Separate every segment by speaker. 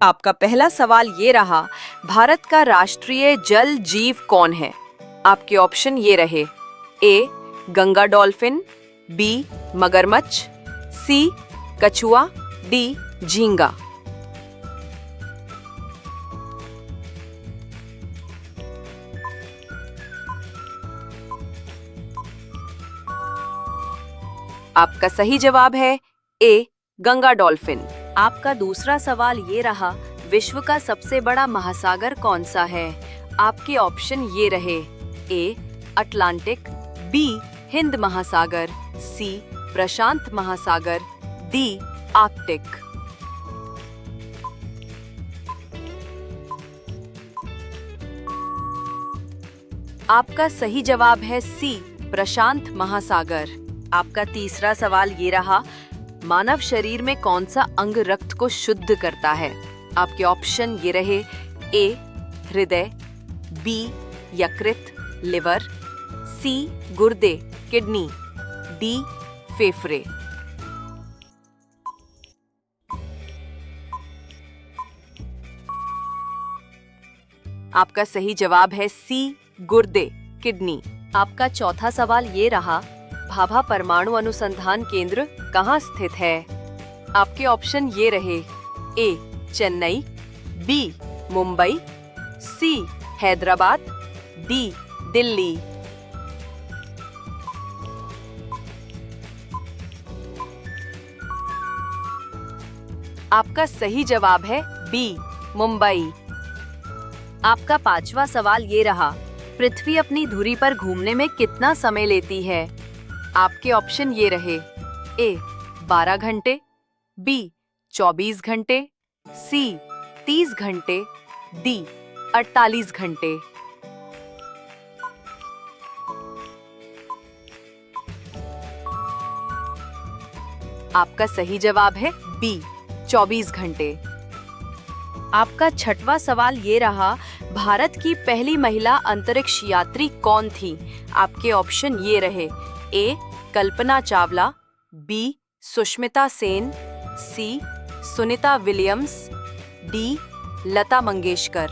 Speaker 1: आपका पहला सवाल ये रहा, भारत का राष्ट्रीय जल जीव कौन है? आपके ऑप्शन ये रहे, ए गंगा डॉल्फिन, बी मगरमच्छ, सी कछुआ, डी झींगा। आपका सही जवाब है ए गंगा डॉल्फिन। आपका दूसरा सवाल ये रहा, विश्व का सबसे बड़ा महासागर कौन सा है? आपके ऑप्शन ये रहे, ए अटलांटिक, बी हिंद महासागर, सी प्रशांत महासागर, डी आर्कटिक। आपका सही जवाब है सी प्रशांत महासागर। आपका तीसरा सवाल ये रहा, मानव शरीर में कौन सा अंग रक्त को शुद्ध करता है? आपके ऑप्शन ये रहे, ए हृदय, बी यकृत लिवर, सी गुर्दे किडनी, डी फेफड़े। आपका सही जवाब है सी गुर्दे किडनी। आपका चौथा सवाल ये रहा, भाभा परमाणु अनुसंधान केंद्र कहाँ स्थित है? आपके ऑप्शन ये रहे, ए चेन्नई, बी मुंबई, सी हैदराबाद, डी दिल्ली। आपका सही जवाब है बी मुंबई। आपका पांचवा सवाल ये रहा, पृथ्वी अपनी धुरी पर घूमने में कितना समय लेती है? आपके ऑप्शन ये रहे, ए 12 घंटे, बी 24 घंटे, सी 30 घंटे, डी 48 घंटे। आपका सही जवाब है बी 24 घंटे। आपका छठवां सवाल ये रहा, भारत की पहली महिला अंतरिक्ष यात्री कौन थी? आपके ऑप्शन ये रहे, ए कल्पना चावला, बी सुष्मिता सेन, सी सुनीता विलियम्स, डी लता मंगेशकर।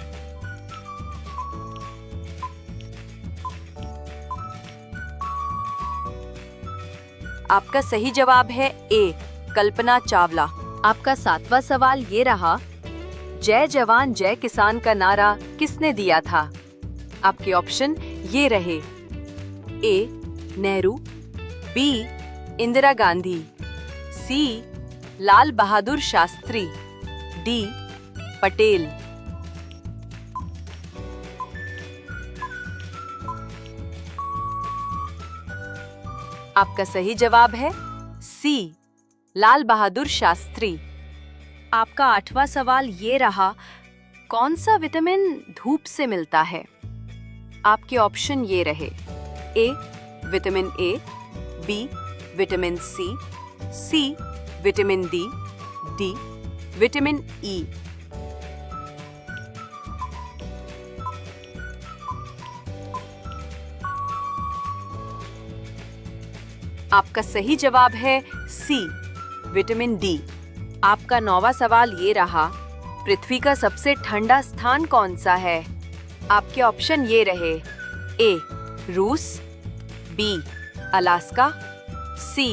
Speaker 1: आपका सही जवाब है ए कल्पना चावला। आपका सातवां सवाल ये रहा, जय जवान जय किसान का नारा किसने दिया था? आपके ऑप्शन ये रहे, ए नेहरू, बी इंदिरा गांधी, सी लाल बहादुर शास्त्री, डी पटेल। आपका सही जवाब है सी लाल बहादुर शास्त्री। आपका आठवां सवाल ये रहा, कौन सा विटामिन धूप से मिलता है? आपके ऑप्शन ये रहे, A vitamin A, B vitamin C, C vitamin D, D vitamin E. आपका सही जवाब है सी विटामिन डी। आपका नौवां सवाल ये रहा, पृथ्वी का सबसे ठंडा स्थान कौन सा है? आपके ऑप्शन ये रहे, ए रूस, बी अलास्का, सी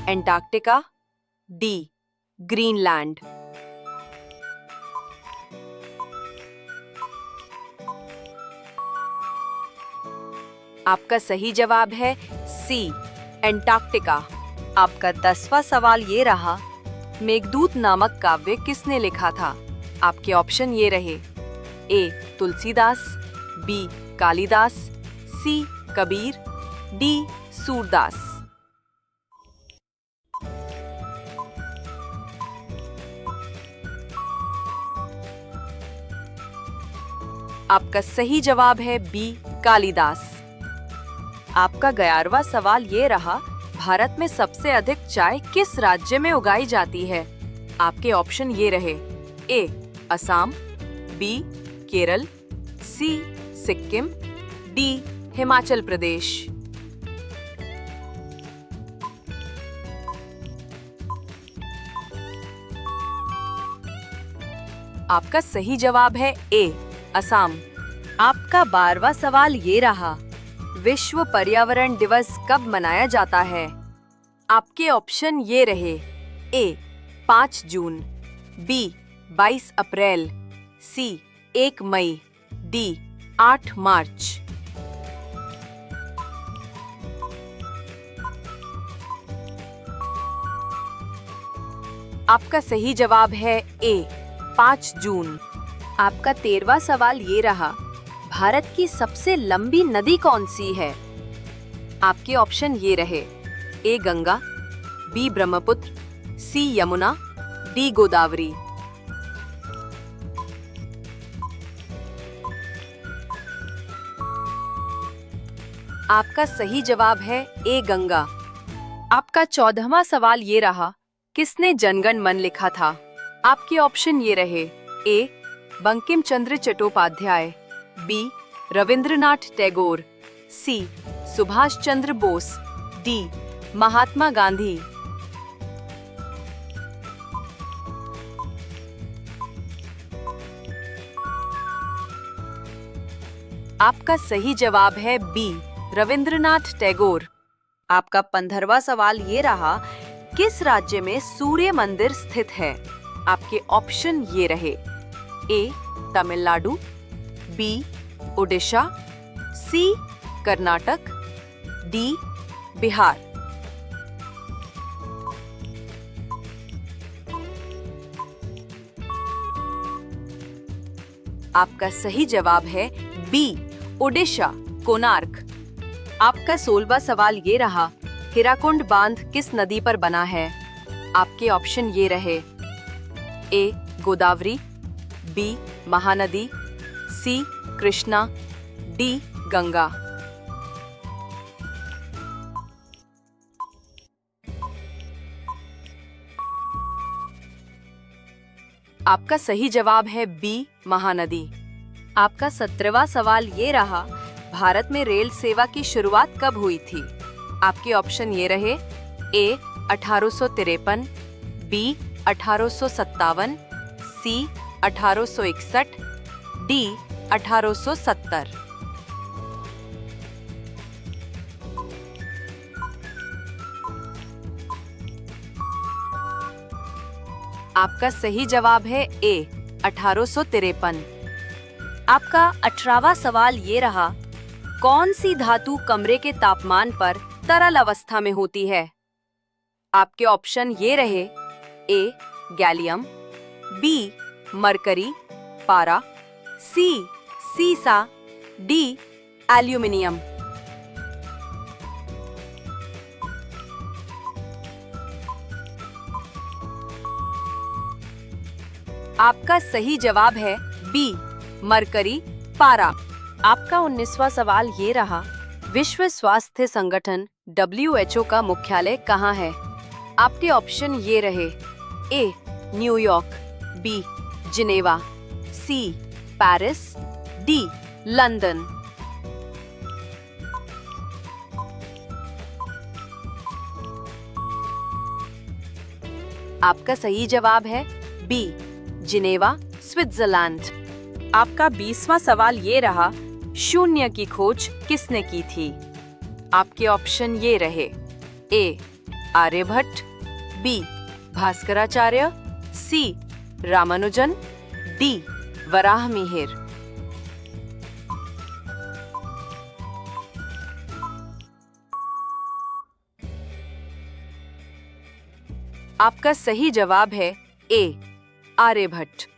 Speaker 1: एंटार्क्टिका, डी ग्रीनलैंड। आपका सही जवाब है सी एंटार्क्टिका। आपका 10वां सवाल ये रहा, मेघदूत नामक काव्य किसने लिखा था? आपके ऑप्शन ये रहे, ए तुलसीदास, बी कालिदास, सी कबीर, डी सूरदास। आपका सही जवाब है बी कालिदास। आपका 11वां सवाल ये रहा, भारत में सबसे अधिक चाय किस राज्य में उगाई जाती है? आपके ऑप्शन ये रहे, ए असम, बी केरल, सी सिक्किम, डी हिमाचल प्रदेश। आपका सही जवाब है ए असम। आपका 12वां सवाल ये रहा, विश्व पर्यावरण दिवस कब मनाया जाता है? आपके ऑप्शन ये रहे, ए 5 जून, बी 22 अप्रैल, सी 1 मई, डी 8 मार्च। आपका सही जवाब है ए 5 जून। आपका 13वां सवाल ये रहा, भारत की सबसे लंबी नदी कौन सी है? आपके ऑप्शन ये रहे, ए गंगा, बी ब्रह्मपुत्र, सी यमुना, डी गोदावरी। आपका सही जवाब है ए गंगा। आपका 14वां सवाल ये रहा, किसने जनगण मन लिखा था? आपके ऑप्शन ये रहे, ए बंकिम चंद्र चट्टोपाध्याय, बी रविंद्रनाथ टैगोर, सी सुभाष चंद्र बोस, डी महात्मा गांधी। आपका सही जवाब है बी रविंद्रनाथ टैगोर। आपका 15वां सवाल ये रहा, किस राज्य में सूर्य मंदिर स्थित है? आपके ऑप्शन ये रहे, ए तमिलनाडु, बी ओडिशा, सी कर्नाटक, डी बिहार। आपका सही जवाब है बी ओडिशा कोणार्क। आपका 16वां सवाल ये रहा, हीराकुंड बांध किस नदी पर बना है? आपके ऑप्शन ये रहे, ए गोदावरी, बी महानदी, सी कृष्णा, डी गंगा। आपका सही जवाब है बी महानदी। आपका 17वां सवाल ये रहा, भारत में रेल सेवा की शुरुआत कब हुई थी? आपके ऑप्शन ये रहे, ए 1853, बी 1857, सी 1861, डी 1870। आपका सही जवाब है ए 1853। आपका 18वां सवाल ये रहा, कौन सी धातु कमरे के तापमान पर तरल अवस्था में होती है? आपके ऑप्शन ये रहे, ए गैलियम, बी मरकरी पारा, सी सीसा, डी एल्यूमिनियम। आपका सही जवाब है बी मरकरी पारा। आपका 19वां सवाल ये रहा, विश्व स्वास्थ्य संगठन WHO का मुख्यालय कहाँ है? आपके ऑप्शन ये रहे, A New York, B Geneva, C Paris, D London. आपका सही जवाब है बी जिनेवा स्विट्जरलैंड। आपका 20वां सवाल ये रहा, शून्य की खोज किसने की थी? आपके ऑप्शन ये रहे, ए आर्यभट्ट, बी भास्कराचार्य, सी रामानुजन, डी वराहमिहिर। आपका सही जवाब है ए आर्यभट्ट।